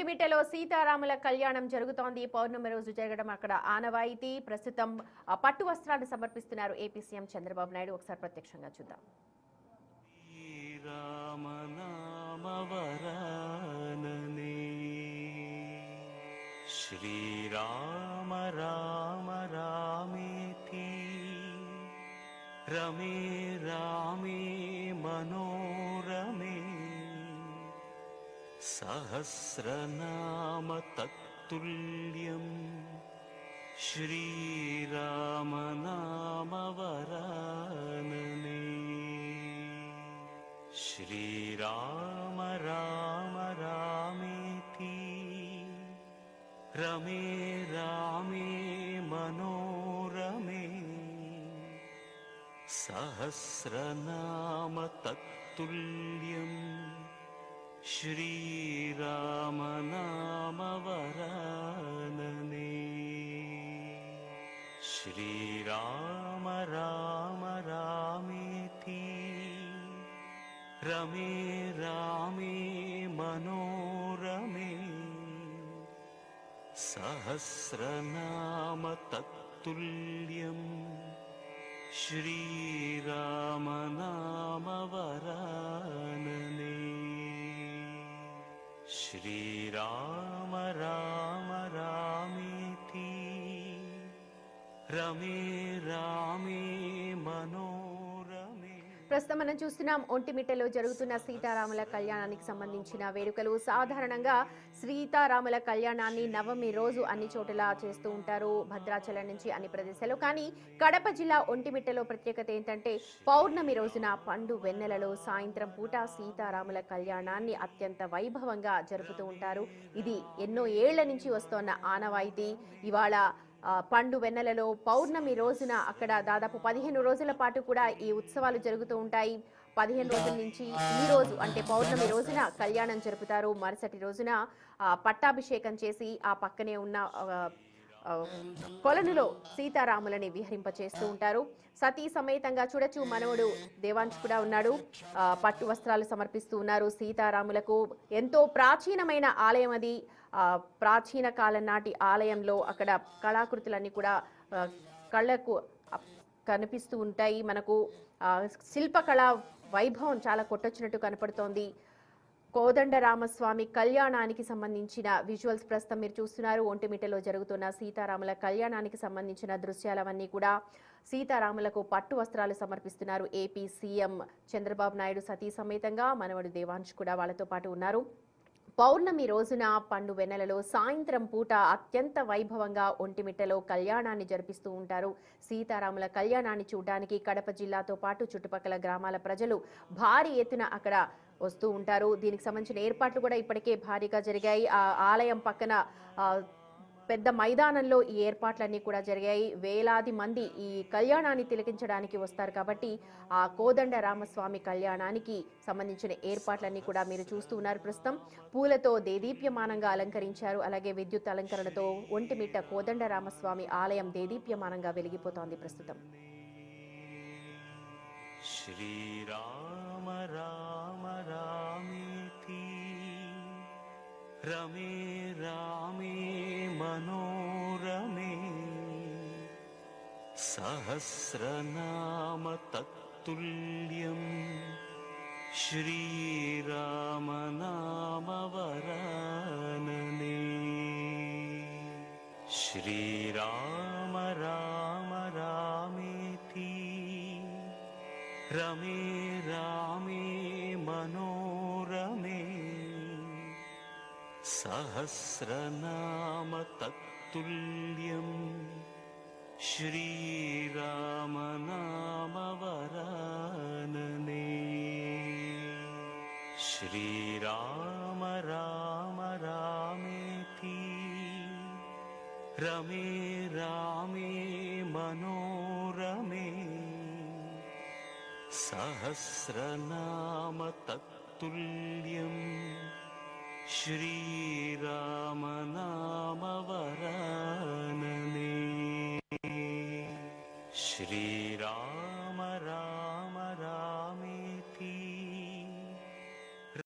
ఒంటిమిట్టలో సీతారాముల కళ్యాణం జరుగుతోంది. పౌర్ణమి రోజు జరగడం అక్కడ ఆనవాయితీ. ప్రస్తుతం పట్టు వస్త్రాలు సమర్పిస్తున్నారు ఏపీ సీఎం చంద్రబాబు నాయుడు. ఒకసారి ప్రత్యక్షంగా చూద్దాం. శ్రీరామ రామ రామేతి రమే రామే మనోరమే సహస్రనామ తత్తుల్యం శ్రీరామ నామ వరాననే. శ్రీరామ రామ రామేతి రమే రామే మనోరమే సహస్రనామ తత్తుల్యం శ్రీరామ నామ వరాననే. శ్రీరామ రామ రామేతి రమే రామే మనోరమే సహస్రనామ తత్తుల్యం శ్రీరామ నామ వరాననే. శ్రీరామ రామ రామేతి రమే రామే మనోరమే. ప్రస్తుతం మనం చూస్తున్నాం ఒంటిమిట్టలో జరుగుతున్న సీతారాముల కళ్యాణానికి సంబంధించిన వేడుకలు. సాధారణంగా సీతారాముల కళ్యాణాన్ని నవమి రోజు అన్ని చోట్ల చేస్తూ ఉంటారు, భద్రాచలం నుంచి అన్ని ప్రదేశాలు. కానీ కడప జిల్లా ఒంటిమిట్టలో ప్రత్యేకత ఏంటంటే పౌర్ణమి రోజున పండు వెన్నెలలో సాయంత్రం పూట సీతారాముల కళ్యాణాన్ని అత్యంత వైభవంగా జరుపుతూ ఉంటారు. ఇది ఎన్నో ఏళ్ల నుంచి వస్తోన్న ఆనవాయితీ. ఇవాళ పండు వెన్నెలలో పౌర్ణమి రోజున అక్కడ దాదాపు 15 రోజుల పాటు కూడా ఈ ఉత్సవాలు జరుగుతూ ఉంటాయి. 15 రోజుల నుంచి ఈ రోజు అంటే పౌర్ణమి రోజున కళ్యాణం జరుపుతారు. మరుసటి రోజున పట్టాభిషేకం చేసి ఆ పక్కనే ఉన్న కొలనులో సీతారాములని విహరింపచేస్తూ ఉంటారు. సతీ సమేతంగా చూడొచ్చు. మనవడు దేవాంశ్ కూడా ఉన్నాడు. పట్టు వస్త్రాలు సమర్పిస్తూ ఉన్నారు సీతారాములకు. ఎంతో ప్రాచీనమైన ఆలయం అది. ప్రాచీన కాలం నాటి ఆలయంలో అక్కడ కళాకృతులన్నీ కూడా కళ్ళకు కనిపిస్తూ ఉంటాయి. మనకు శిల్పకళా వైభవం చాలా కొట్టొచ్చినట్టు కనపడుతోంది. కోదండరామస్వామి కళ్యాణానికి సంబంధించిన విజువల్స్ ప్రస్తుతం మీరు చూస్తున్నారు. ఒంటిమిట్టలో జరుగుతున్న సీతారాముల కళ్యాణానికి సంబంధించిన దృశ్యాలవన్నీ కూడా. సీతారాములకు పట్టు వస్త్రాలు సమర్పిస్తున్నారు ఏపీ సీఎం చంద్రబాబు నాయుడు సతీ సమేతంగా. మనవడు దేవాంశ్ కూడా వాళ్ళతో పాటు ఉన్నారు. పౌర్ణమి రోజున పండు వెన్నెలలో సాయంత్రం పూట అత్యంత వైభవంగా ఒంటిమిట్టలో కళ్యాణాన్ని జరిపిస్తూ ఉంటారు. సీతారాముల కళ్యాణాన్ని చూడడానికి కడప జిల్లాతో పాటు చుట్టుపక్కల గ్రామాల ప్రజలు భారీ ఎత్తున అక్కడ వస్తూ ఉంటారు. దీనికి సంబంధించిన ఏర్పాట్లు కూడా ఇప్పటికే భారీగా జరిగాయి. ఆ ఆలయం పక్కన పెద్ద మైదానంలో ఈ ఏర్పాట్లన్నీ కూడా జరిగాయి. వేలాది మంది ఈ కళ్యాణాన్ని తిలకించడానికి వస్తారు కాబట్టి ఆ కోదండ రామస్వామి కళ్యాణానికి సంబంధించిన ఏర్పాట్లన్నీ కూడా మీరు చూస్తూ ఉన్నారు. ప్రస్తుతం పూలతో దేదీప్యమానంగా అలంకరించారు. అలాగే విద్యుత్ అలంకరణతో ఒంటిమిట్ట కోదండ రామస్వామి ఆలయం దేదీప్యమానంగా వెలిగిపోతోంది ప్రస్తుతం. శ్రీరామ రామ రామేతి రమే రామే మనోరమే సహస్రనామ తత్తుల్యం శ్రీరామ నామ వరాననే. శ్రీరామ రామ రామేతి రమే రామే మనోరమే సహస్రనామ తత్తుల్యం శ్రీరామ నామ వరాననే. శ్రీరామ రామ రామేతి రమే రామే మనోరమే సహస్రనామ తత్తుల్యం శ్రీరామ నామ వరాననే.